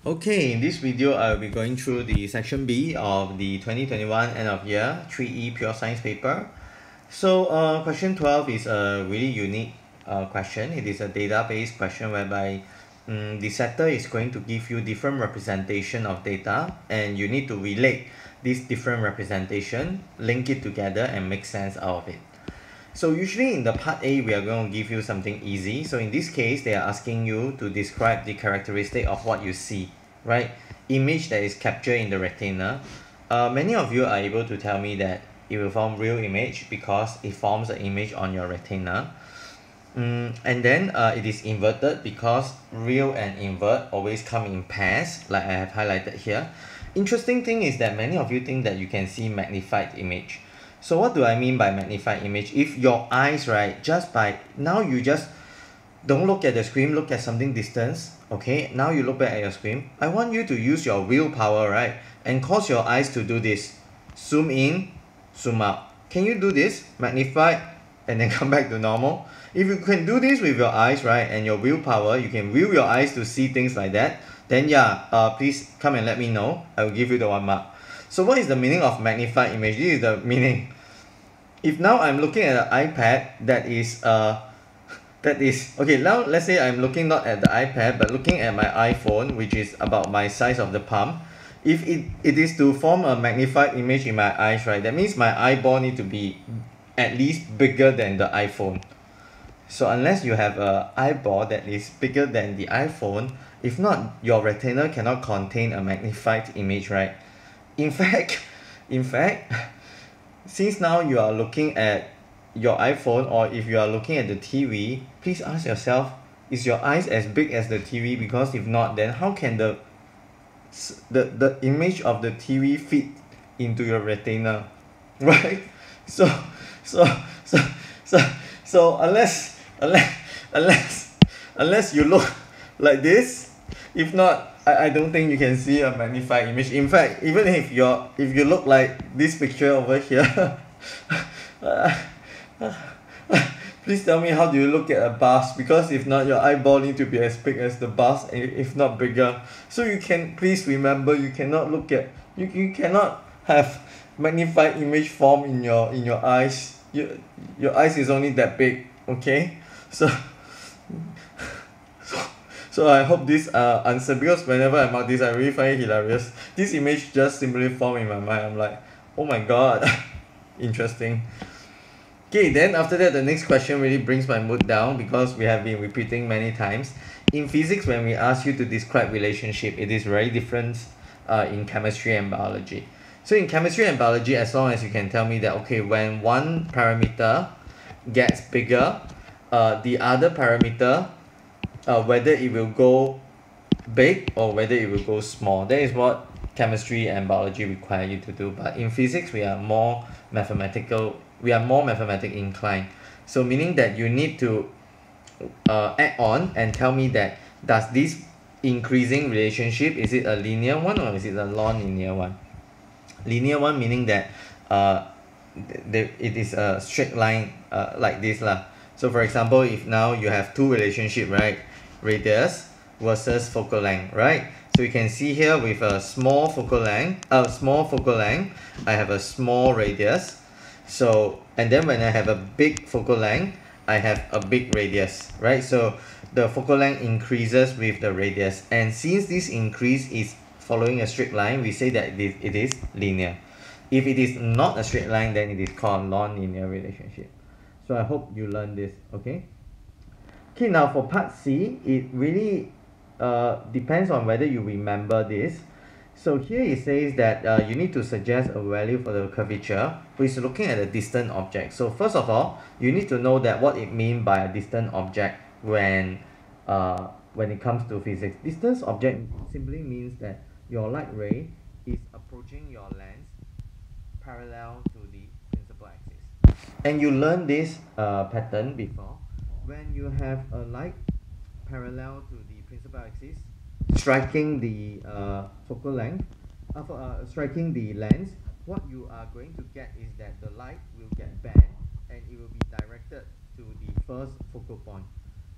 Okay, in this video, I'll be going through the section B of the 2021 end of year 3E Pure Science paper. So question 12 is a really unique question. It is a database question whereby the setter is going to give you different representation of data and you need to relate this different representation, link it together and make sense out of it. So usually in the part A, we are going to give you something easy. So in this case, they are asking you to describe the characteristic of what you see, right? Image that is captured in the retina. Many of you are able to tell me that it will form real image because it forms an image on your retina. And then it is inverted because real and invert always come in pairs, like I have highlighted here. Interesting thing is that many of you think that you can see magnified image. So what do I mean by magnified image? If your eyes, right, now you just don't look at the screen, look at something distance, okay? Now you look back at your screen. I want you to use your willpower, right? And cause your eyes to do this. Zoom in, zoom out. Can you do this? Magnify, and then come back to normal. If you can do this with your eyes, right, and your willpower, you can will your eyes to see things like that, then yeah, please come and let me know. I will give you the 1 mark. So what is the meaning of magnified image? This is the meaning. If now I'm looking at an iPad that is okay, now let's say I'm looking not at the iPad but looking at my iPhone, which is about my size of the palm. If it is to form a magnified image in my eyes, right, that means my eyeball need to be at least bigger than the iPhone. So unless you have an eyeball that is bigger than the iPhone, if not, your retina cannot contain a magnified image, right? In fact, since now you are looking at your iPhone, or if you are looking at the TV, please ask yourself, is your eyes as big as the TV? Because if not, then how can the image of the TV fit into your retina, right? So unless you look like this, if not, I don't think you can see a magnified image. In fact, even if you look like this picture over here, please tell me, how do you look at a bus? Because if not, your eyeball need to be as big as the bus, if not bigger. So you can please remember, you cannot look at you cannot have magnified image form in your eyes. Your eyes is only that big, okay? So I hope this answer, because whenever I mark this, I really find it hilarious. This image just simply formed in my mind. I'm like, oh my god, interesting. Okay, then after that, the next question really brings my mood down because we have been repeating many times. In physics, when we ask you to describe relationship, it is very different in chemistry and biology. So in chemistry and biology, as long as you can tell me that, okay, when one parameter gets bigger, the other parameter, whether it will go big or whether it will go small. That is what chemistry and biology require you to do. But in physics, we are more mathematical inclined. So meaning that you need to add on and tell me that, does this increasing relationship, is it a linear one or is it a non-linear one? Linear one meaning that it is a straight line like this lah. So for example, if now you have two relationship, right, radius versus focal length, right? So you can see here with a small focal length, I have a small radius. So, and then when I have a big focal length, I have a big radius, right? So the focal length increases with the radius, and since this increase is following a straight line, we say that it is linear. If it is not a straight line, then it is called non-linear relationship. So I hope you learn this, okay? Okay, now for part C, it really depends on whether you remember this. So here it says that you need to suggest a value for the curvature, which is looking at a distant object. So first of all, you need to know that what it means by a distant object when it comes to physics. Distant object simply means that your light ray is approaching your lens parallel to the principal axis. And you learned this pattern before. When you have a light parallel to the principal axis, striking the focal length, striking the lens, what you are going to get is that the light will get bent and it will be directed to the first focal point.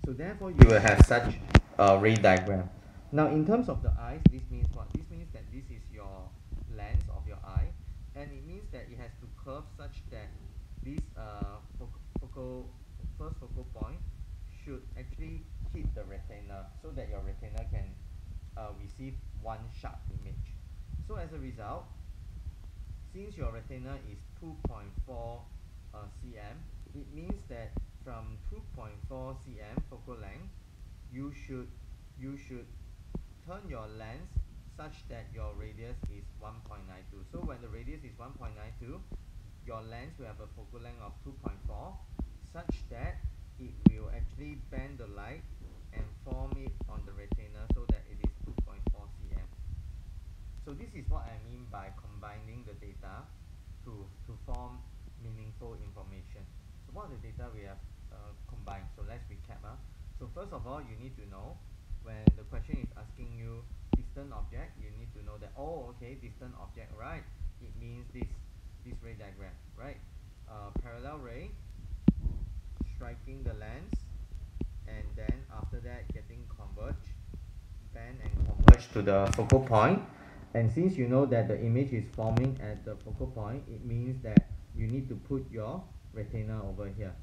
So therefore, you will have such a ray diagram. Now in terms of the eyes, this means what? This means that this is your lens of your eye, and it means that it has to curve such that this first focal point should actually hit the retina, so that your retina can receive one sharp image. So as a result, since your retina is 2.4 cm, it means that from 2.4 cm focal length, you should turn your lens such that your radius is 1.92. So when the radius is 1.92, your lens will have a focal length of 2.4, such that it will actually bend the light and form it on the retina so that it is 2.4 cm. So this is what I mean by combining the data to form meaningful information. So what are the data we have combined? So let's recap. So first of all, you need to know when the question is asking you distant object, you need to know that, oh, okay, distant object, right? It means this ray diagram, right? Parallel ray striking the lens, and then after that getting converged, bend and converge to the focal point. And since you know that the image is forming at the focal point, it means that you need to put your retina over here.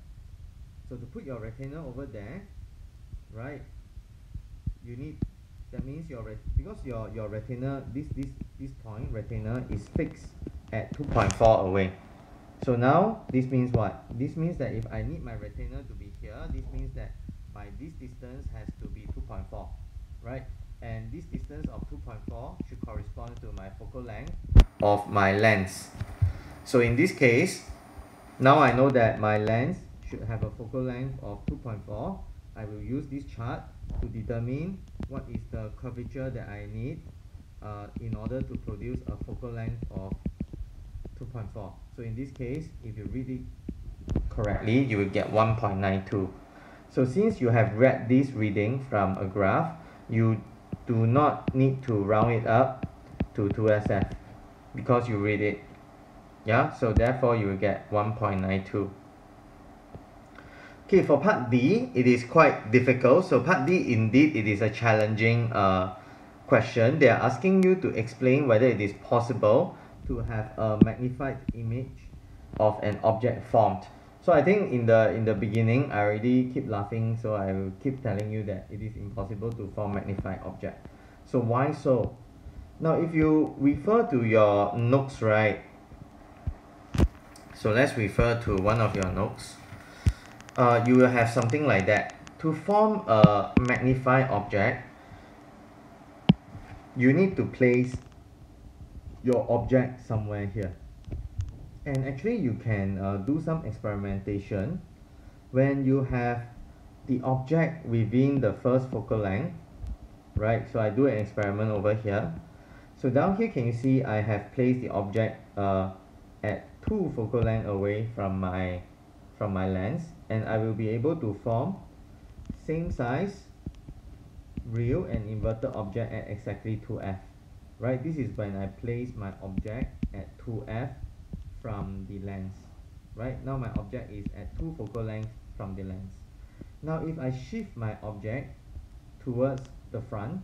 So to put your retina over there, right, you need, that means because your retina, this point retina is fixed at 2.4 away. So now this means what? This means that if I need my retina to be here, this means that this distance has to be 2.4, right? And this distance of 2.4 should correspond to my focal length of my lens. So in this case, now I know that my lens should have a focal length of 2.4. I will use this chart to determine what is the curvature that I need in order to produce a focal length of 2.4. So in this case, if you read it correctly, you will get 1.92. So since you have read this reading from a graph, you do not need to round it up to 2SF because you read it. Yeah, so therefore you will get 1.92. Okay, for part D, it is quite difficult. So part D, indeed, it is a challenging question. They are asking you to explain whether it is possible to have a magnified image of an object formed. So I think in the beginning, I already keep laughing, so I will keep telling you that it is impossible to form magnified object. So why so? Now, if you refer to your notes, right? So let's refer to one of your notes. You will have something like that. To form a magnified object, you need to place your object somewhere here. And actually you can do some experimentation when you have the object within the first focal length, right? So I do an experiment over here. So down here, can you see I have placed the object at 2 focal length away from my lens, and I will be able to form same size real and inverted object at exactly 2f, right? This is when I place my object at 2f from the lens, right? Now my object is at 2 focal lengths from the lens. Now if I shift my object towards the front,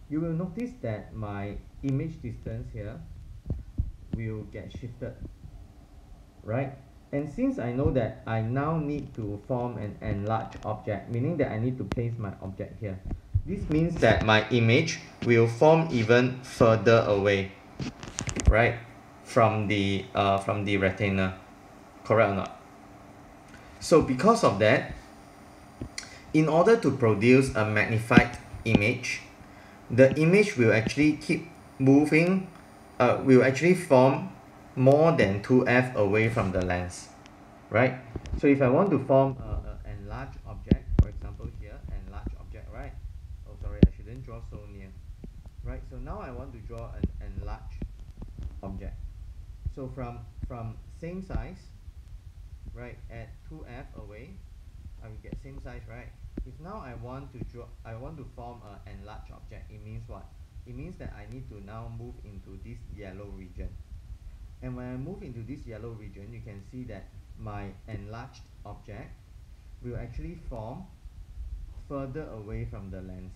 you will notice that my image distance here will get shifted, right? And since I know that I now need to form an enlarged object, meaning that I need to place my object here, this means that my image will form even further away, right, from the retina, correct or not? So because of that, in order to produce a magnified image, the image will actually keep moving, will actually form more than 2f away from the lens, right? So if I want to form an enlarged object, for example here, enlarged object, right? Oh, sorry, I shouldn't draw so near, right? So now I want to draw an enlarged object. So from same size, right, at 2f away, I will get same size, right? If now I want to form an enlarged object, it means what? It means that I need to now move into this yellow region. And when I move into this yellow region, you can see that my enlarged object will actually form further away from the lens.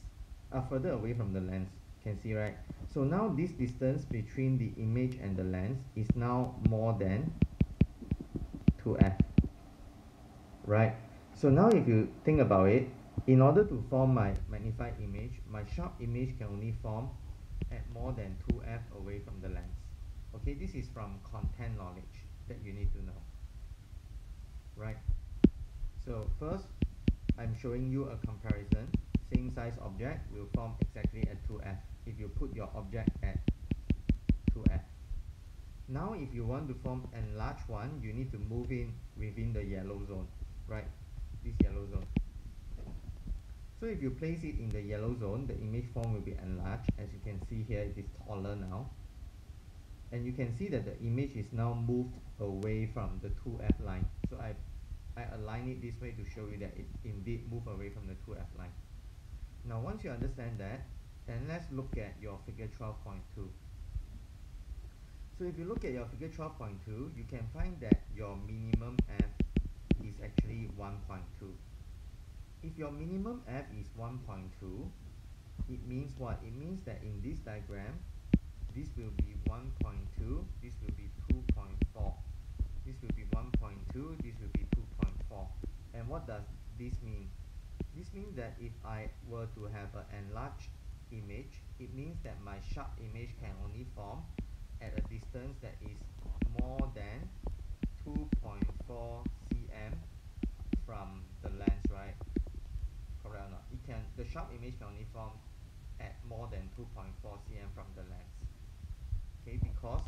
are further away from the lens. Can see, right? So now this distance between the image and the lens is now more than 2f, right? So now if you think about it, in order to form my magnified image, my sharp image can only form at more than 2f away from the lens. Okay, this is from content knowledge that you need to know, right? So first, I'm showing you a comparison. Same size object will form exactly at 2f if you put your object at 2f. Now if you want to form enlarged one, you need to move in within the yellow zone, right? This yellow zone. So if you place it in the yellow zone, the image form will be enlarged. As you can see here, it is taller now. And you can see that the image is now moved away from the 2f line. So I align it this way to show you that it indeed moved away from the 2f line. Now once you understand that, then let's look at your figure 12.2. So if you look at your figure 12.2, you can find that your minimum f is actually 1.2. If your minimum f is 1.2, it means what? It means that in this diagram, this will be 1.2, this will be 2.4. This will be 1.2, this will be 2.4. And what does this mean? This means that if I were to have an enlarged image, it means that my sharp image can only form at a distance that is more than 2.4 cm from the lens, right? Correct or not? The sharp image can only form at more than 2.4 cm from the lens. Okay, because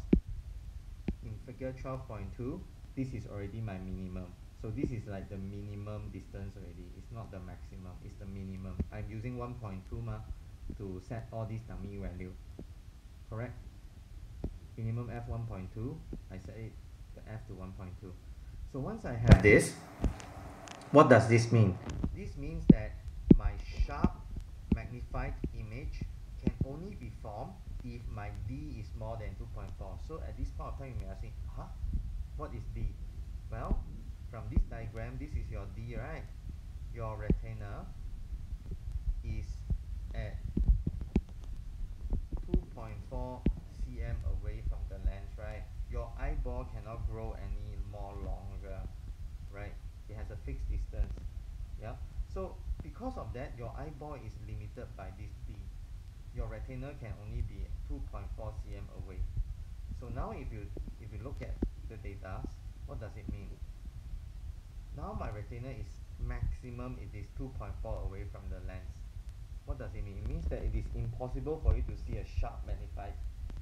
in figure 12.2, this is already my minimum. So this is like the minimum distance already. It's not the maximum, it's the minimum. I'm using 1.2 to set all these dummy value. Correct? Minimum f 1.2, I set it the f to 1.2. So once I have this, what does this mean? This means that my sharp magnified image can only be formed if my d is more than 2.4. So at this point of time, you may ask me, what is d? Well, from this diagram, this is your d, right? Your retina is at 2.4 cm away from the lens, right? Your eyeball cannot grow any more longer, right? It has a fixed distance. Yeah. So because of that, your eyeball is limited by this d. Your retina can only be 2.4 cm away. So now if you look at the data, what does it mean? Now my retina is maximum, it is 2.4 away from the lens. What does it mean? It means that it is impossible for you to see a sharp magnified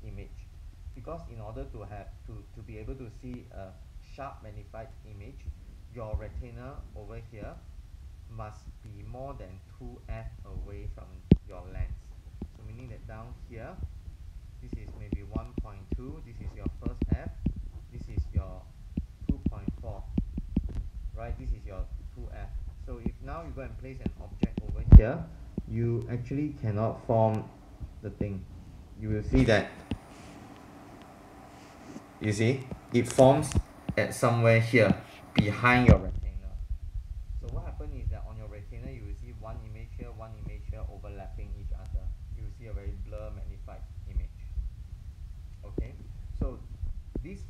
image, because in order to have to be able to see a sharp magnified image, your retina over here must be more than 2f away from your lens. So meaning that down here, this is maybe 1.2, this is your first f, this is your 2.4, right? This is your 2f. So if now you go and place an object over here, you actually cannot form the thing. You will see that, you see, it forms at somewhere here behind your retina. So what happens is that on your retina, you will see one image here overlapping each other. You will see a very blur magnified image. Okay, so this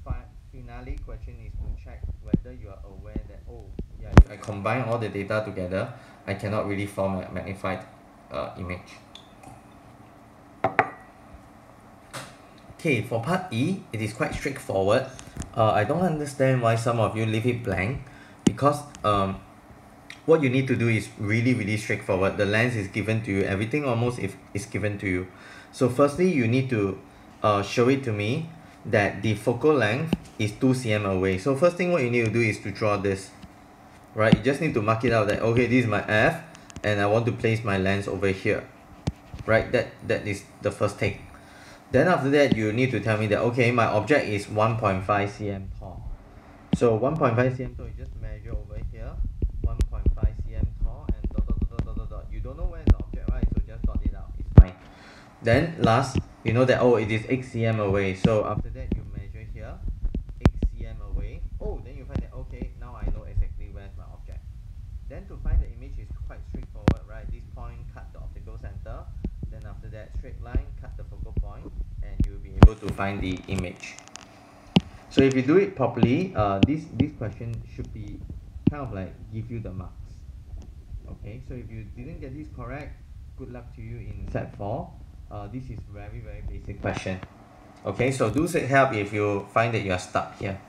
finale question is to check whether you are aware that, oh yeah, if I combine all the data together, I cannot really form a magnified image. Okay, for part E, it is quite straightforward. I don't understand why some of you leave it blank, because what you need to do is really straightforward. The lens is given to you, everything almost is given to you. So firstly, you need to show it to me that the focal length is 2 cm away. So first thing what you need to do is to draw this, right? You just need to mark it out that, okay, this is my f and I want to place my lens over here, right? That is the first thing. Then after that, you need to tell me that, okay, my object is 1.5 cm tall. So 1.5 cm tall, you just measure over here, 1.5 cm tall, and dot. You don't know where is the object, right? So just dot it out, it's fine. Then last, you know that, oh, it is 8 cm away. So after that, you measure here, 8 cm away. Oh, then you find that, okay, now I know exactly where's my object. Then to find the image is quite straightforward, right? This point cut the optical center. that straight line, cut the focal point, and you'll be able to find the image. So if you do it properly, this question should be kind of like give you the marks. Okay, so if you didn't get this correct, good luck to you in set 4. This is very basic question. Okay, so do seek help if you find that you are stuck here.